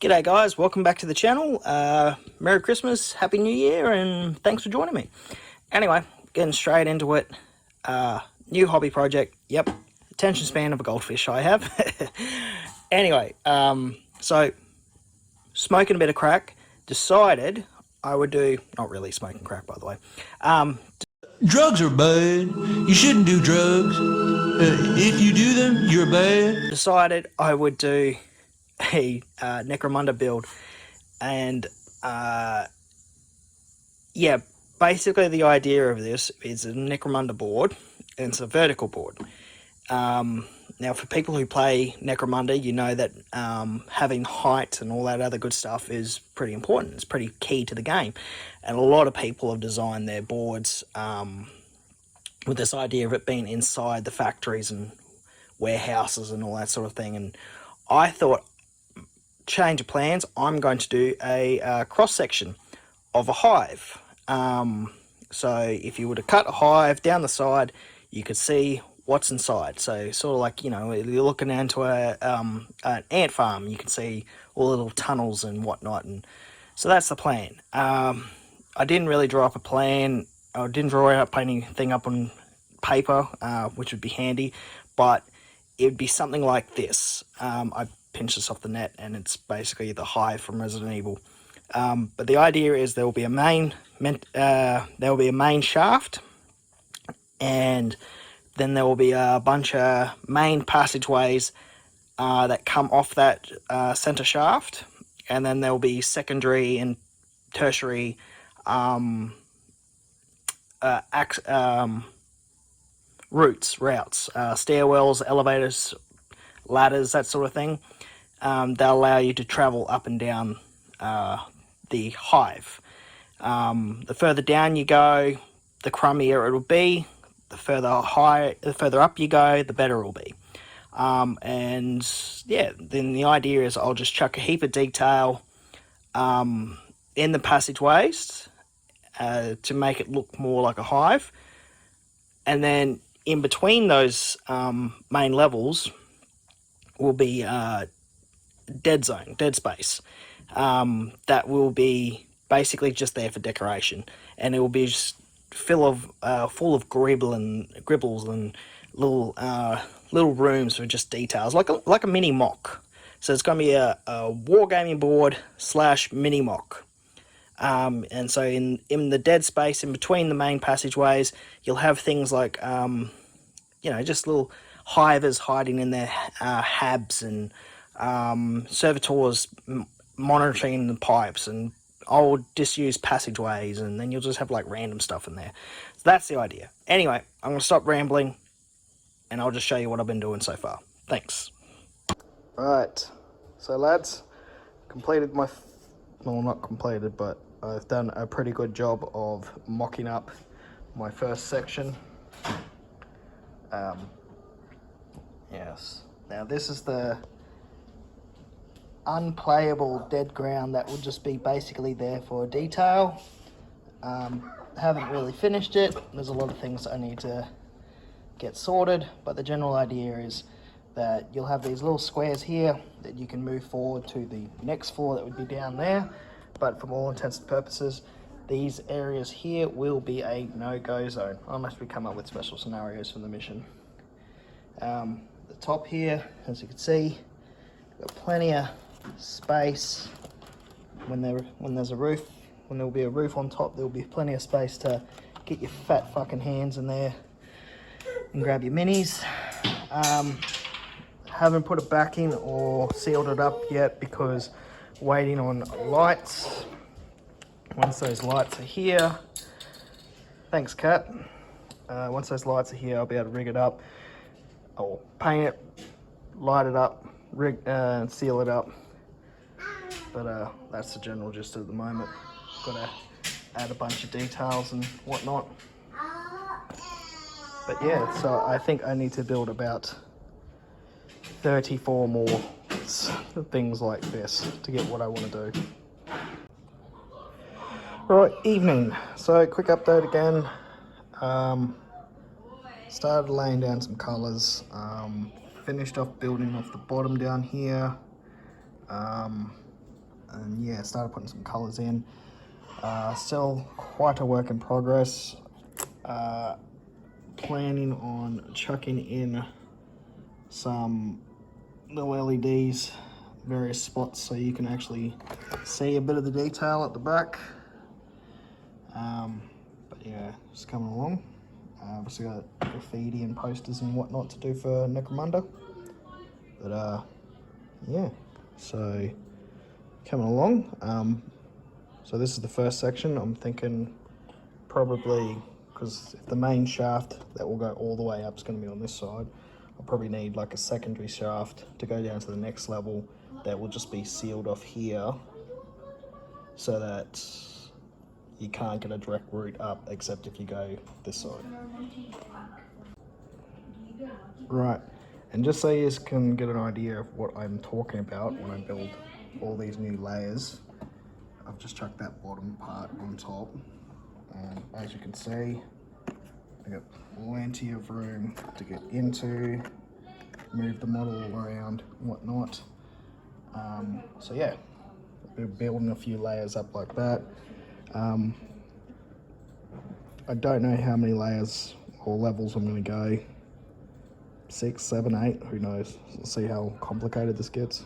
G'day guys, welcome back to the channel. Merry Christmas, Happy New Year, and thanks for joining me. Anyway, getting straight into it. New hobby project, yep, attention span of a goldfish I have. Anyway, so smoking a bit of crack, decided I would do, not really smoking crack by the way. Drugs are bad. You shouldn't do drugs. If you do them, you're bad. Decided I would do a Necromunda build, and yeah, basically the idea of this is a Necromunda board, and it's a vertical board. Now for people who play Necromunda, you know that having height and all that other good stuff is pretty important. It's pretty key to the game, and a lot of people have designed their boards with this idea of it being inside the factories and warehouses and all that sort of thing. And I thought, change of plans, I'm going to do a cross-section of a hive. So if you were to cut a hive down the side, you could see what's inside. So sort of like, you know, you're looking into an ant farm, you can see all the little tunnels and whatnot. And so that's the plan. I didn't really draw up a plan. I didn't draw up anything up on paper, which would be handy, but it would be something like this. I pinched this off the net, and it's basically the hive from Resident Evil. But the idea is there will be a main shaft, and then there will be a bunch of main passageways that come off that center shaft, and then there will be secondary and tertiary routes, stairwells, elevators, ladders, that sort of thing. They'll allow you to travel up and down the hive. The further down you go, the crummier it will be. The further up you go, the better it will be. And yeah, then the idea is I'll just chuck a heap of detail in the passageways to make it look more like a hive. And then in between those main levels will be dead space. That will be basically just there for decoration, and it will be just full of gribbles and little rooms with just details, like a mini mock. So it's going to be a wargaming board / mini mock. And so in the dead space in between the main passageways, you'll have things like just little hivers hiding in their habs, and servitors monitoring the pipes, and old disused passageways, and then you'll just have like random stuff in there. So that's the idea. Anyway, I'm going to stop rambling, and I'll just show you what I've been doing so far. Thanks. Right, so lads, completed my, well, not completed, but I've done a pretty good job of mocking up my first section. Yes, now this is the unplayable dead ground that will just be basically there for detail. Haven't really finished it. There's a lot of things I need to get sorted, but the general idea is that you'll have these little squares here that you can move forward to the next floor that would be down there, but from all intents and purposes, these areas here will be a no-go zone unless we come up with special scenarios for the mission. The top here, as you can see, got plenty of space. When there's a roof, when there will be a roof on top, there will be plenty of space to get your fat fucking hands in there and grab your minis. Haven't put a backing or sealed it up yet because waiting on lights. Once those lights are here, thanks Kat. Once those lights are here, I'll be able to rig it up. I'll paint it, light it up, and seal it up. But that's the general gist at the moment. Got to add a bunch of details and whatnot. But yeah, so I think I need to build about 34 more things like this to get what I want to do. Right, evening. So quick update again. Started laying down some colours. Finished off building off the bottom down here. and yeah, started putting some colours in. Still quite a work in progress. Planning on chucking in some little LEDs, various spots, so you can actually see a bit of the detail at the back. But yeah, just coming along. Obviously got graffiti and posters and whatnot to do for Necromunda. But yeah, so coming along. So this is the first section. I'm thinking probably, because if the main shaft that will go all the way up is going to be on this side, I'll probably need like a secondary shaft to go down to the next level that will just be sealed off here, so that you can't get a direct route up except if you go this side. Right, and just so you can get an idea of what I'm talking about when I build all these new layers, I've just chucked that bottom part on top, and as you can see, I got plenty of room to get into, move the model around and whatnot. So yeah, we're building a few layers up like that. I don't know how many layers or levels I'm going to go. 6, 7, 8, who knows. We'll see how complicated this gets.